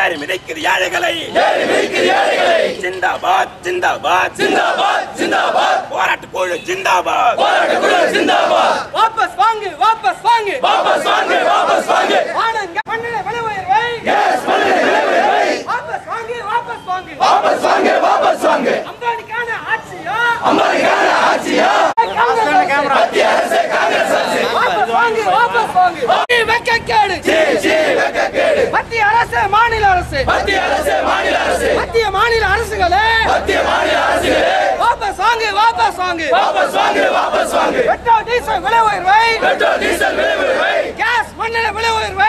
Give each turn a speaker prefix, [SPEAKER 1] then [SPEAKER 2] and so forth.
[SPEAKER 1] ஏறி மிதிக்குது ஏழைகளை ஜிந்தாபாத் ஜிந்தாபாத்
[SPEAKER 2] ஜிந்தாபாத் ஜிந்தாபாத்
[SPEAKER 1] போராட்ட குழு ஜிந்தாபாத்
[SPEAKER 2] வாபஸ் வாங்கு வாபஸ் வாங்கு வாபஸ் வாங்கு வாபஸ் வாங்கு மண்ணில விலை உயர்வை எஸ் மண்ணில விலை உயர்வை வாபஸ் வாங்கு வாபஸ் வாங்கு வாபஸ் வாங்கு வாபஸ் வாங்கு அம்பானிக்கான ஆட்சியா மத்திய அரசு காங்கிரஸ் அரசு வாபஸ் வாங்கு வாபஸ் வாங்கு வெக்கக்கேடு வெக்கக்கேடு மத்திய அரசு மாநில அரசு மத்திய மாநில அரசுகளே வாபஸ் வாங்கு வாபஸ் வாங்கு வாபஸ் வாங்கு பெட்ரோல் டீசல் விலை உயர்வை கேஸ் மண்ணில விலை உயர்வை